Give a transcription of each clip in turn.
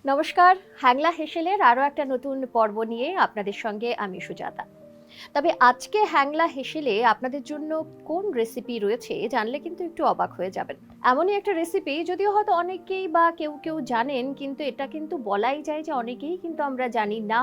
নমস্কার, হ্যাংলা হেসেলের আরও একটা নতুন পর্ব নিয়ে আপনাদের সঙ্গে আমি সুজাতা। তবে আজকে হ্যাংলা হেসেলে আপনাদের জন্য কোন রেসিপি রয়েছে জানলে কিন্তু একটু অবাক হয়ে যাবেন। এমনই একটা রেসিপি, যদিও হয়তো অনেকেই বা কেউ কেউ জানেন, কিন্তু এটা কিন্তু বলাই যায় যে অনেকেই কিন্তু আমরা জানি না।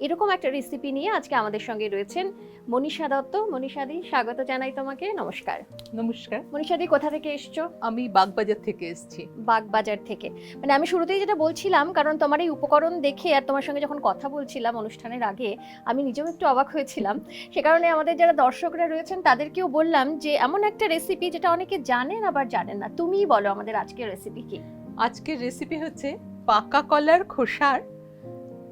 এরকম একটা রেসিপি নিয়ে আজকে আমাদের সঙ্গে রয়েছেন মনীষা দত্ত। মনীষাদি, স্বাগত জানাই তোমাকে। নমস্কার। নমস্কার। মনীষাদি, কোথা থেকে এসছো? আমি বাগবাজার থেকে এসেছি। বাগবাজার থেকে, মানে আমি শুরুতেই যেটা বলছিলাম, কারণ তোমার এই উপকরণ দেখে আর তোমার সঙ্গে যখন কথা বলছিলাম অনুষ্ঠানের আগে, আমি নিজেও একটু অবাক হয়েছিলাম। সে কারণে আমাদের যারা দর্শকরা রয়েছেন তাদেরকেও বললাম যে এমন একটা রেসিপি যেটা অনেকে জানেন আবার জানেন না। তুমিই বলো আমাদের আজকের রেসিপি কি? আজকের রেসিপি হচ্ছে পাকা কলার খোসার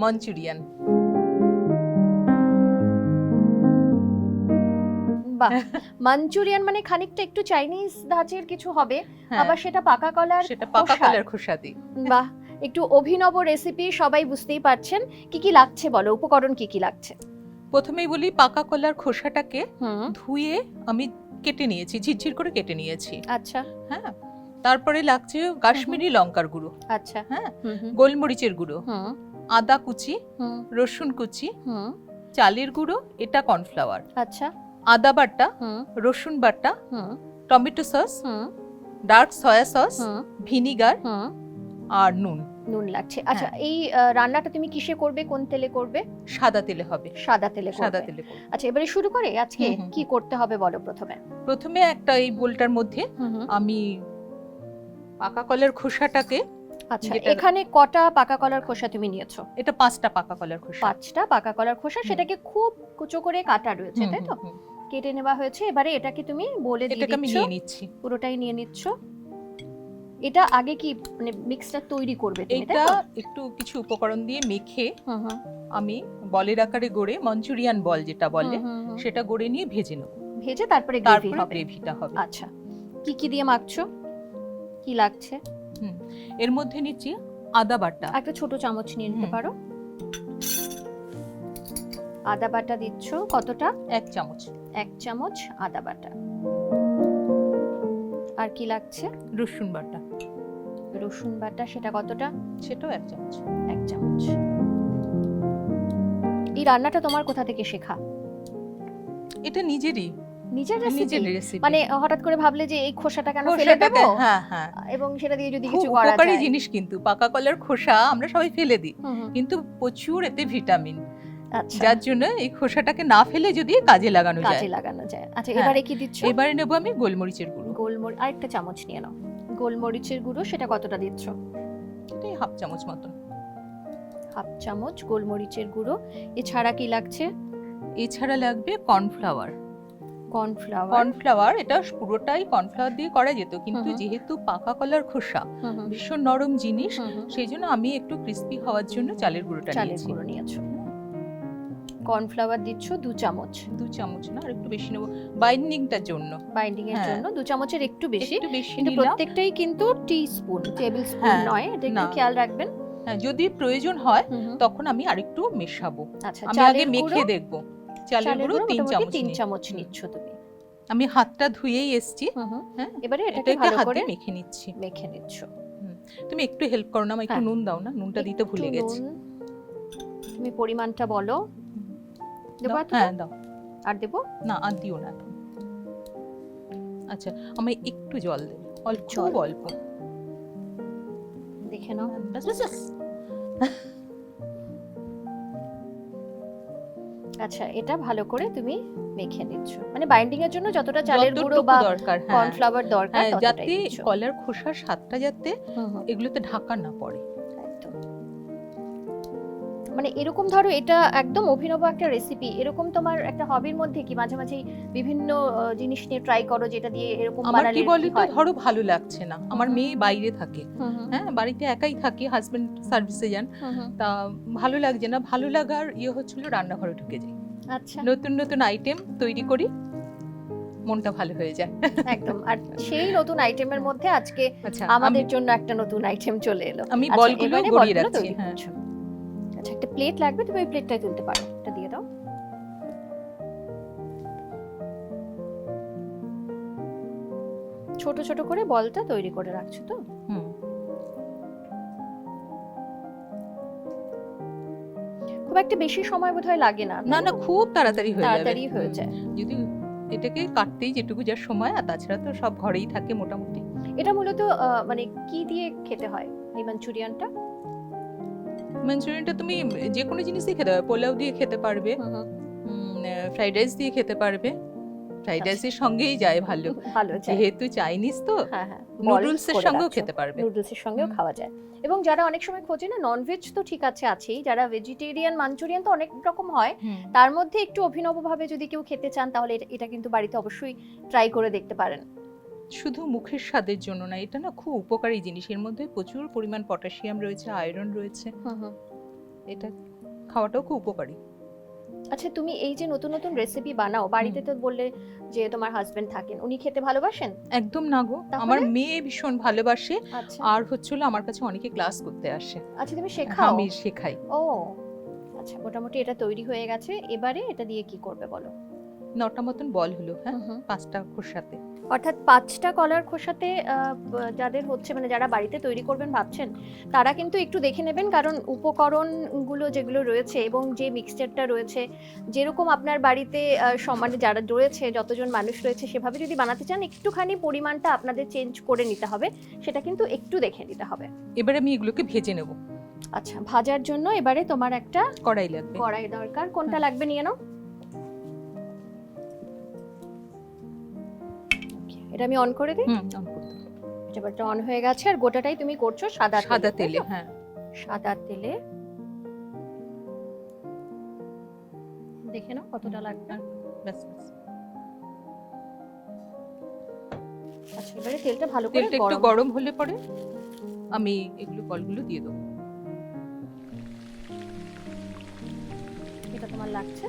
মাঞ্চুরিয়ান। বাহ, মাঞ্চুরিয়ান মানে খানিকটা একটু চাইনিজ ধাঁচের কিছু হবে, আবার সেটা পাকা কলার খোসা দিয়ে। বাহ, একটু অভিনব রেসিপি, সবাই বুঝতেই পারছেন। কি কি লাগছে বলো, উপকরণ কি কি লাগছে? প্রথমেই বলি, পাকা কলার খোসাটাকে ধুয়ে আমি কেটে নিয়েছি, ঝিরঝির করে কেটে নিয়েছি। আচ্ছা, হ্যাঁ। তারপরে লাগছে কাশ্মীরি লঙ্কার গুঁড়ো, আচ্ছা, হ্যাঁ, গোলমরিচের গুঁড়ো, আদা কুচি, রসুন কুচি, চালের গুঁড়ো, এটা কর্নফ্লাওয়ার, আচ্ছা, আদা বাটা, রসুন বাটা, tomato sauce, dark soya sauce, vinegar আর নুন লাগছে। আচ্ছা, এই রান্নাটা তুমি কিসে করবে, কোন তেলে করবে? সাদা তেলে হবে। সাদা তেলে। আচ্ছা, এবারে শুরু করে আজকে কি করতে হবে বলো। প্রথমে একটা এই বোলটার মধ্যে আমি পাকা কলার খোসাটাকে, আচ্ছা, এখানে কটা পাকা কলার খোসা তুমি নিয়েছো? এটা 5টা পাকা কলার খোসা। 5টা পাকা কলার খোসা, সেটাকে খুব কুচো করে কাটা রয়েছে, তাই তো? কেটে নেওয়া হয়েছে। এবারে এটাকে তুমি বলে দিয়ে দিচ্ছ। আমি নিয়ে নিচ্ছি, পুরোটাই নিয়ে নিচ্ছ। এটা আগে কি মানে মিক্সটা তৈরি করবে তুমি? এটা একটু কিছু উপকরণ দিয়ে মেখে আমি বলের আকারে গড়ে, মাঞ্চুরিয়ান বল যেটা বলে, সেটা গড়ে নিয়ে ভেজে নেব। ভেজে তারপরে গ্রেভিটা হবে। আচ্ছা, কি কি দিয়ে মাখছো, কি লাগছে? এর মধ্যে নিচ্ছি আদা বাটা, একটা ছোট চামচ নিয়ে নিতে পারো। আদা বাটা দিচ্ছ কতটা? 1 চামচ। 1 চামচ আদা বাটা। আর কি লাগছে? রসুন বাটা। রসুন বাটা, সেটা কতটা? সেটাও 1 চামচ। 1 চামচ। এই রান্নাটা তোমার কোথা থেকে শেখা? এটা নিজের রেসিপি। মানে হঠাৎ করে ভাবলে যে এই খোসাটা কেন ফেলে দেব? হ্যাঁ হ্যাঁ, এবং সেটা দিয়ে যদি কিছু করা যায়। উপকারী জিনিস, কিন্তু পাকা কলার খোসা আমরা সবাই ফেলে দিই, কিন্তু প্রচুর এতে ভিটামিন। আচ্ছা, যার জন্য এই খোসাটাকে না ফেলে যদি কাজে লাগানো যায়। আচ্ছা, এবারে কি দিচ্ছ? এবারে নেব আমি গোলমরিচের গুঁড়ো। আরেকটা চামচ নিয়ে নাও। গোলমরিচের গুঁড়ো, সেটা কতটা দিচ্ছ? এটাই 1/2 চামচ মতন। 1/2 চামচ গোলমরিচের গুঁড়ো। এছাড়া কি লাগছে? এছাড়া লাগবে কর্নফ্লাওয়ার। এটা পুরোটাই কর্নফ্লাওয়ার দিয়ে করা যেত, কিন্তু যেহেতু পাকা কলার খোসা ভীষণ নরম জিনিস, সেই জন্য আমি একটু ক্রিস্পি হওয়ার জন্য চালের গুঁড়োটা নিয়েছি। কর্নফ্লাওয়ার দিচ্ছ 2 চামচ। 2 চামচ না, আর একটু বেশি নেব বাইন্ডিংটার জন্য। 2 চামচের একটু বেশি, কিন্তু প্রত্যেকটাই কিন্তু টিস্পুন, টেবিল স্পুন নয়, এটা একটু খেয়াল রাখবেন। হ্যাঁ, যদি প্রয়োজন হয় তখন আমি আরেকটু মেশাবো। আচ্ছা, আমি আগে মেখে দেখব। চালের গুঁড়ো 3 চামচ নিচ্ছ তুমি। আমি হাতটা ধুয়েই এসেছি। হ্যাঁ, এবারে এটাকে ভালো করে মেখে নিচ্ছি। তুমি একটু হেল্প করো না, আমি একটু নুন দাও না, নুনটা দিতে ভুলে গেছি। তুমি পরিমাণটা বলো। দেবো? হ্যাঁ দাও। আর দেবো না, আর দিও না। আচ্ছা, আমি একটু জল দেব, অল্প দেখে নাও। আচ্ছা, এটা ভালো করে তুমি মেখে নিচ্ছ, মানে বাইন্ডিং এর জন্য যতটা চালের গুঁড়ো বা কর্নফ্লাওয়ার দরকার, যাতে কলার খোসার স্বাদটা যাতে এগুলোতে ঢাকা না পড়ে। মানে এরকম ধরো, এটা একদম অভিনব একটা রেসিপি। এরকম তোমার একটা হবির মধ্যে কি মাঝে মাঝে বিভিন্ন জিনিস নিয়ে ট্রাই করো, যেটা দিয়ে এরকম বানালে কি বলি তো, ধরো ভালো লাগছে না, আমার মেয়ে বাইরে থাকে, হ্যাঁ, বাড়িতে একাই থাকি, হাজবেন্ড সার্ভিসে যান, তা ভালো লাগছে না, ভালো লাগার হচ্ছিল রান্নাঘরে ঢুকে যাই। আচ্ছা, নতুন আইটেম তৈরি করি, মনটা ভালো হয়ে যায় একদম। আর সেই নতুন আইটেমের মধ্যে আজকে আমাদের জন্য একটা নতুন আইটেম চলে এলো। আমি বলগুলো গড়িয়ে রাখছি। আচ্ছা, একটা প্লেট লাগবে, তুমি ওই প্লেটটাই তুলতে পারো, এটা দিয়ে দাও। ছোট ছোট করে বলটা তৈরি করে রাখছো তো? খুব একটা বেশি সময় বোধহয় লাগে না। না না, খুব তাড়াতাড়ি হয়ে যাবে, তাড়াতাড়ি হয়ে যায়। যদি এটাকে কাটতেই যেটুকু যা সময়, আর তাছাড়া তো সব ঘরেই থাকে মোটামুটি। এটা মূলত মানে কি দিয়ে খেতে হয় এই মাঞ্চুরিয়ানটা? মাঞ্চুরিয়ানটা তুমি যে কোনো জিনিস দিয়ে খেতে পারবে, পোলাও দিয়ে খেতে পারবে, ফ্রাইড রাইস দিয়ে খেতে পারবে। ফ্রাইড রাইসের সঙ্গেই যায় ভালো, ভালো যায়, যেহেতু চাইনিজ তো। হ্যাঁ হ্যাঁ, নুডলসের সঙ্গেও খেতে পারবে, নুডলসের সঙ্গেও খাওয়া যায়। এবং যারা অনেক সময় খোঁজে না ননভেজ, তো ঠিক আছে আছেই, যারা ভেজিটেরিয়ান মাঞ্চুরিয়ান তো অনেক রকম হয়, তার মধ্যে একটু অভিনবভাবে যদি কেউ খেতে চান তাহলে এটা কিন্তু বাড়িতে অবশ্যই ট্রাই করে দেখতে পারেন। শুধু মুখের স্বাদের জন্য না, এটা না খুব উপকারী জিনিস, এর মধ্যে প্রচুর পরিমাণ পটাশিয়াম রয়েছে, আয়রন রয়েছে, এটা খাওয়াটাও খুব উপকারী। আচ্ছা, তুমি এই যে নতুন নতুন রেসিপি বানাও বাড়িতে, তো বললে যে তোমার হাজবেন্ড থাকেন, উনি খেতে ভালোবাসেন? একদম না গো, আমার মেয়ে ভীষণ ভালোবাসে। আচ্ছা, আর হচ্ছিল আমার কাছে অনেকে ক্লাস করতে আসে। আচ্ছা, তুমি শেখাও? আমি শেখাই। ও আচ্ছা, মোটামুটি এটা তৈরি হয়ে গেছে, এবারে এটা দিয়ে কি করবে বলো? 9টা মতন বল হলো, হ্যাঁ, 5টা খোসাতে। অর্থাৎ 5টা কলার খোসাতে যাদের হচ্ছে, মানে যারা বাড়িতে তৈরি করবেন ভাবছেন, তারা কিন্তু একটু দেখে নেবেন, কারণ উপকরণগুলো যেগুলো রয়েছে এবং যে মিক্সচারটা রয়েছে, যেরকম আপনার বাড়িতে মানে যারা রয়েছে, যতজন মানুষ রয়েছে সেভাবে যদি বানাতে চান, একটুখানি পরিমাণটা আপনাদের চেঞ্জ করে নিতে হবে, সেটা কিন্তু একটু দেখে নিতে হবে। এবারে আমি এগুলোকে ভেজে নেব। আচ্ছা, ভাজার জন্য এবারে তোমার একটা কড়াই লাগবে। কড়াই দরকার, কোনটা লাগবে নিয়ে নাও। এটা আমি অন করে দিই। অন করতে হবে। এবারটা অন হয়ে গেছে, আর গোটাটাই তুমি করছো সাদা তেলে। হ্যাঁ, সাদা তেলে। দেখে নাও কতটা লাগবে। ব্যাস ব্যাস। আচ্ছা, এবারে তেলটা ভালো করে তেলটা একটু গরম হলে পরে আমি এগুলো কলগুলো দিয়ে দেবো। এটা তোমার লাগছে।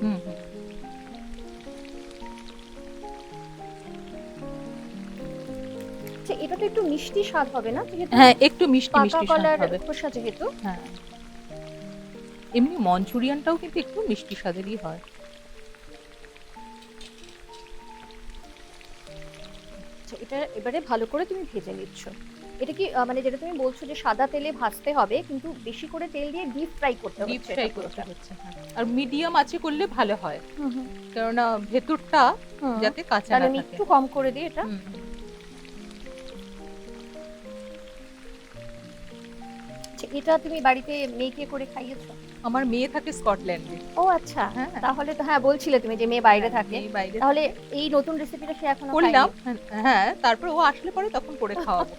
আচ্ছা, এটা তো একটু মিষ্টি স্বাদ হবে না? হ্যাঁ, একটু মিষ্টি মিষ্টি স্বাদ কলার হবে, খোসা যেহেতু। হ্যাঁ, এমনি মঞ্চুরিয়ানটাও কিন্তু একটু মিষ্টি স্বাদেরই হয়। আচ্ছা, এটা এবারে ভালো করে তুমি ভেজে নিচ্ছ। এটা কি মানে যেটা তুমি বলছো যে সাদা তেলে ভাজতে হবে, কিন্তু বেশি করে তেল দিয়ে ডিপ ফ্রাই করতে হচ্ছে? ডিপ ফ্রাই করতে হচ্ছে, হ্যাঁ। আর মিডিয়াম আঁচে করলে ভালো হয়, কারণ ভেতরটা যাতে কাঁচা না থাকে। আমি একটু কম করে দিই এটা। এটা তুমি বাড়িতে মেয়েকে করে খাইয়েছো? আমার মেয়ে থাকে স্কটল্যান্ডে। ও আচ্ছা, তাহলে তো হ্যাঁ বলছিলে তুমি যে মেয়ে বাইরে থাকে, তাহলে এই নতুন রেসিপিটা সে এখনো করলাম। হ্যাঁ, তারপর ও আসলে পরে তখন করে খাওয়াবো।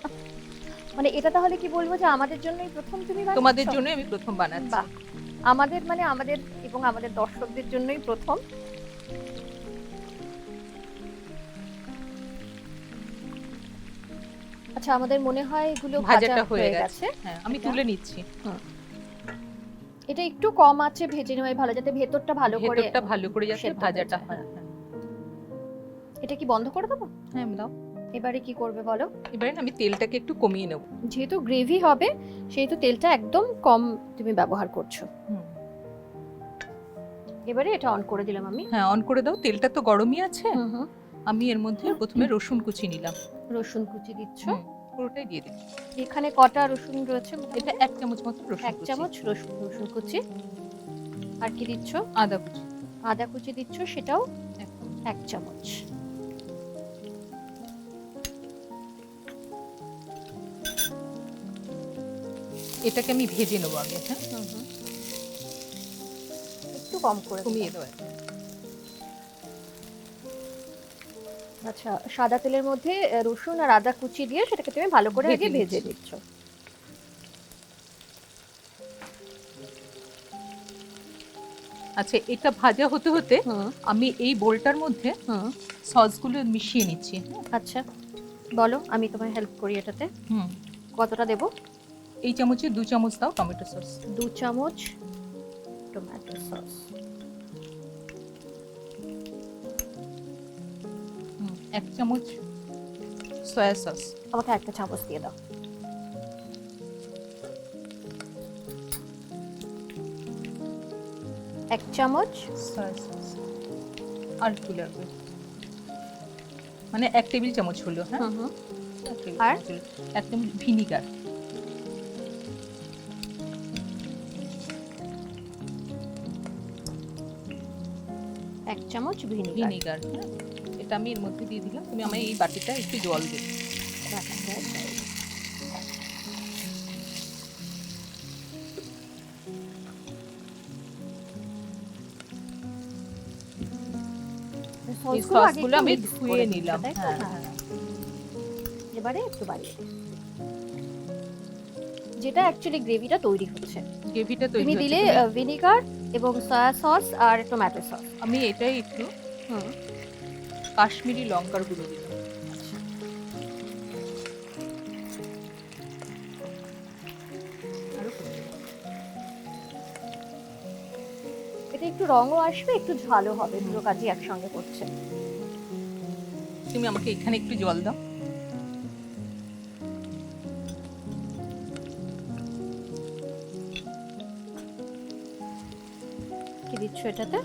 মানে এটা তাহলে কি বলবো যে আমাদের জন্যই প্রথম তুমি বানাচ্ছো? তোমাদের জন্যই আমি প্রথম বানাচ্ছি। বাহ, আমাদের মানে আমাদের এবং আমাদের দর্শকদের জন্যই প্রথম। আচ্ছা, আমাদের মনে হয় এগুলো ভাজা হয়ে গেছে। হ্যাঁ, আমি তুলে নিচ্ছি। এটা একটু কম আছে ভেজে নেওয়াই ভালো, যাতে ভেতরটা ভালো করে যাতে ভাজাটা হয়। এটা কি বন্ধ করে দেবো? হ্যাঁ, দাও। এবারে কি করবে বলো? এবারে আমি তেলটাকে একটু কমিয়ে নেব, যেহেতু গ্রেভি হবে সেহেতু তেলটা একদম কম তুমি ব্যবহার করছো। এবারে এটা অন করে দিলাম আমি। হ্যাঁ, অন করে দাও। তেলটা তো গরমই আছে। আমি এর মধ্যে প্রথমে রসুন কুচি নিলাম। রসুন কুচি দিচ্ছ? পুরোটাই দিয়ে দিচ্ছি। এখানে কটা রসুন রয়েছে? এটা 1 চামচ মতো রসুন কুচি। 1 চামচ রসুন কুচি। আর কি দিচ্ছ? আদা কুচি। আদা কুচি দিচ্ছ, সেটাও 1 চামচ। এটাকে আমি ভেজে নেবো আগে। হ্যাঁ, একটু কম করে কমিয়ে দেবো। আচ্ছা, সাদা তেলের মধ্যে রসুন আর আদা কুচি দিয়ে সেটাকে তুমি ভালো করে আগে ভেজে দিচ্ছ। আচ্ছা, এটা ভাজা হতে হতে আমি এই বোলটার মধ্যে সসগুলো মিশিয়ে নিচ্ছি। আচ্ছা, বলো, আমি তোমায় হেল্প করি এটাতে। কতটা দেব? এই চামচে 2 চামচ দাও টমেটো সস। 2 চামচ টমেটো সস। 1 চামচ সয়া সস। আমাকে 1 চামচ দিয়ে দাও। 1 চামচ সয়া সস। আর কি লাগবে? মানে 1 টেবিল চামচ হলো। হ্যাঁ, আর 1 চামচ ভিনিগার। 1 চামচ ভিনিগার। এটা আমি এর মধ্যে দিয়ে দিলাম। তুমি আমায় এই বাটিটা একটু জল দেবে। এই সসগুলো আমি ধুয়ে নিলাম। এবারে একটু বাড়িয়ে যেটা অ্যাকচুয়ালি গ্রেভিটা তৈরি হচ্ছে। গ্রেভিটা তৈরি তুমি দিলে ভিনিগার এবং সয়া সস আর টমেটো সস। আমি এটাই একটু কাশ্মীরি লঙ্কার গুঁড়ো দিলাম। এটা একটু রঙও আসবে, একটু ঝালও হবে, দুটো কাজই একসঙ্গে করছে। তুমি আমাকে এখানে একটু জল দাও। কি দিচ্ছ এটাতে?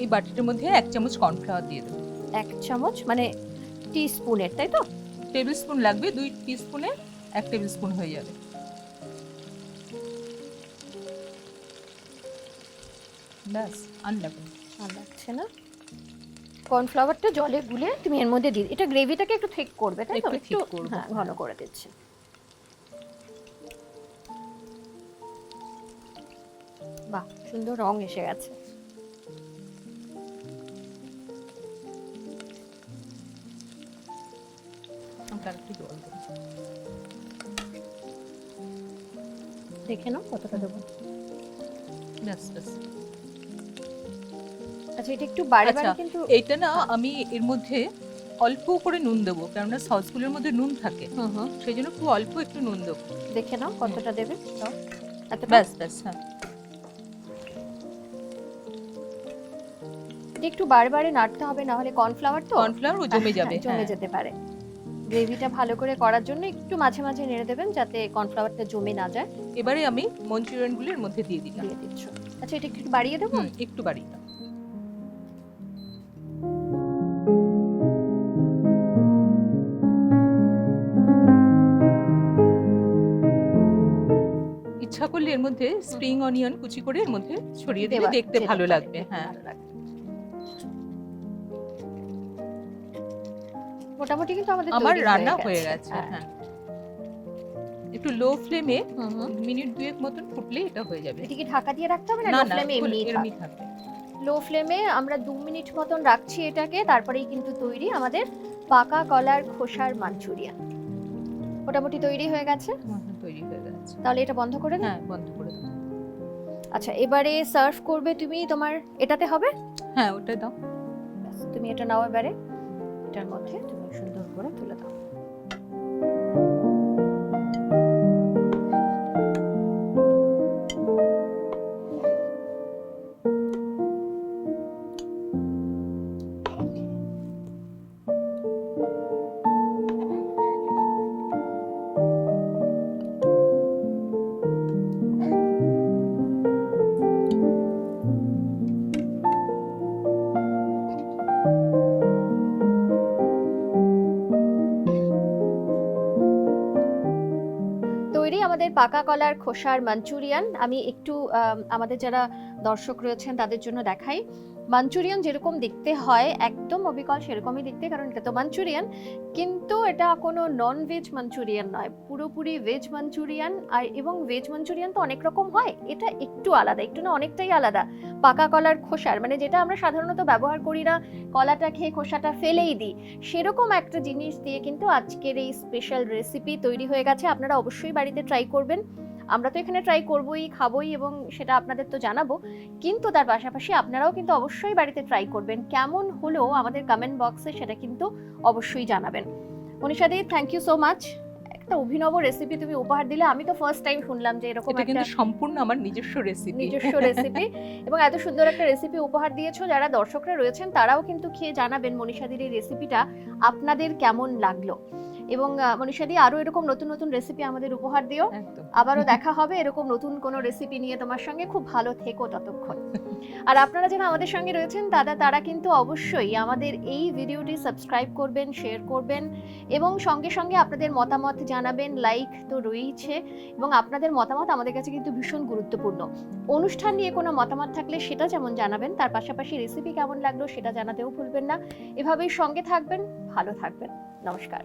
এই বাটিটার মধ্যে 1 চামচ কর্নফ্লাওয়ার দিয়ে দেবো। 1 চামচ মানে টিস্পুনের, তাই তো? টেবিল স্পুন লাগবে, 2 টিস্পুনে 1 টেবিল স্পুন হয়ে যাবে। ব্যাস, আর লাগছে না। কর্নফ্লাওয়ারটা জলে গুলে তুমি এর মধ্যে দিয়ে, এটা গ্রেভিটাকে একটু ঠিক করবে, তাই তো? একটু হ্যাঁ, ঘন করে দিচ্ছি। বাহ, সুন্দর রং এসে গেছে। দেখে নাও কতটা দেবো। আচ্ছা, এটা একটু বাড়ে বাড়ে, কিন্তু এইটা না আমি এর মধ্যে অল্প করে নুন দেবো, কারণ সসগুলোর মধ্যে নুন থাকে, সেই জন্য খুব অল্প একটু নুন দেবো। দেখে নাও কতটা দেবে। ব্যাস ব্যাস। হ্যাঁ, একটু বারে নাড়তে হবে, না হলে কর্নফ্লাওয়ার জমে যাবে, জমে যেতে পারে। গ্রেভিটা ভালো করে করার জন্য একটু মাঝে মাঝে নেড়ে দেবেন যাতে কর্নফ্লাওয়ারটা জমে না যায়। এবারে আমি মঞ্চুরিয়ান গুলো এর মধ্যে দিয়ে দিচ্ছ। আচ্ছা, এটা একটু বাড়িয়ে দেবো। একটু বাড়িয়ে দাও। ইচ্ছা করলে এর মধ্যে স্প্রিং অনিয়ন কুচি করে এর মধ্যে ছড়িয়ে দিলে দেখতে ভালো লাগবে। হ্যাঁ, মোটামুটি কিন্তু আমার রান্না হয়ে গেছে। হ্যাঁ, একটু লো ফ্লেমে মিনিট 2 মতন ফুটলে এটা হয়ে যাবে। এটা কি ঢাকা দিয়ে রাখতে হবে না? লো ফ্লেমে এমনি থাকবে। লো ফ্লেমে আমরা 2 মিনিট মতন রাখছি এটাকে, তারপরেই কিন্তু তৈরি আমাদের পাকা কলার খোসার মাঞ্চুরিয়ান। মোটামুটি তৈরি হয়ে গেছে। তৈরি হয়ে গেছে। তাহলে এটা বন্ধ করে দাও। হ্যাঁ, বন্ধ করে দাও। আচ্ছা, এবারে সার্ভ করবে তুমি। তোমার এটাতে হবে? হ্যাঁ, ওটা দাও। তুমি এটা নাও, এবারে এটার মধ্যে তুমি সুন্দর করে তুলে দাও। আমাদের পাকা কলার খোসার মাঞ্চুরিয়ান। আমি একটু আমাদের যারা দর্শক রয়েছেন তাদের জন্য দেখাই। মাঞ্চুরিয়ান যেরকম দেখতে হয় একদম অবিকল সেরকমই দেখতে, কারণ এটা তো মাঞ্চুরিয়ান, কিন্তু এটা কোনো নন ভেজ মাঞ্চুরিয়ান নয়, পুরোপুরি ভেজ মাঞ্চুরিয়ান। আর এবং ভেজ মাঞ্চুরিয়ান তো অনেক রকম হয়, এটা একটু আলাদা, একটু না অনেকটাই আলাদা। পাকা কলার খোসার মানে যেটা আমরা সাধারণত ব্যবহার করি না, কলাটা খেয়ে খোসাটা ফেলেই দিই, সেরকম একটা জিনিস দিয়ে কিন্তু আজকের এই স্পেশাল রেসিপি তৈরি হয়ে গেছে। আপনারা অবশ্যই বাড়িতে ট্রাই করবেন। আমরা তো এখানে ট্রাই করবোই, খাবোই এবং সেটা আপনাদের তো জানাবো, কিন্তু তার পাশাপাশি আপনারাও কিন্তু অবশ্যই বাড়িতে ট্রাই করবেন। কেমন হলো আমাদের কমেন্ট বক্সে সেটা কিন্তু অবশ্যই জানাবেন। মনীষা দি, থ্যাংক ইউ সো মাচ। একটা অভিনব রেসিপি তুমি উপহার দিলে। আমি তো ফার্স্ট টাইম শুনলাম যে এরকম একটা, কিন্তু সম্পূর্ণ আমার নিজস্ব রেসিপি এবং এত সুন্দর একটা রেসিপি উপহার দিয়েছো। যারা দর্শকরা রয়েছেন তারাও কিন্তু খেয়ে জানাবেন মনীষা দির এই রেসিপিটা আপনাদের কেমন লাগলো। এবং মনীষাদি আরো এরকম নতুন নতুন রেসিপি আমাদের উপহার দিও। একদম। আবারও দেখা হবে এরকম নতুন কোনো রেসিপি নিয়ে তোমার সঙ্গে। খুব ভালো থেকো ততক্ষণ। আর আপনারা যারা আমাদের সঙ্গে রয়েছেন তারা কিন্তু অবশ্যই আমাদের এই ভিডিওটি সাবস্ক্রাইব করবেন, শেয়ার করবেন এবং সঙ্গে সঙ্গে আপনাদের মতামত জানাবেন। লাইক তো রয়েছে এবং আপনাদের মতামত আমাদের কাছে কিন্তু ভীষণ গুরুত্বপূর্ণ। অনুষ্ঠান নিয়ে কোনো মতামত থাকলে সেটা যেমন জানাবেন, তার পাশাপাশি রেসিপি কেমন লাগলো সেটা জানাতেও ভুলবেন না। এভাবেই সঙ্গে থাকবেন, ভালো থাকবেন। নমস্কার।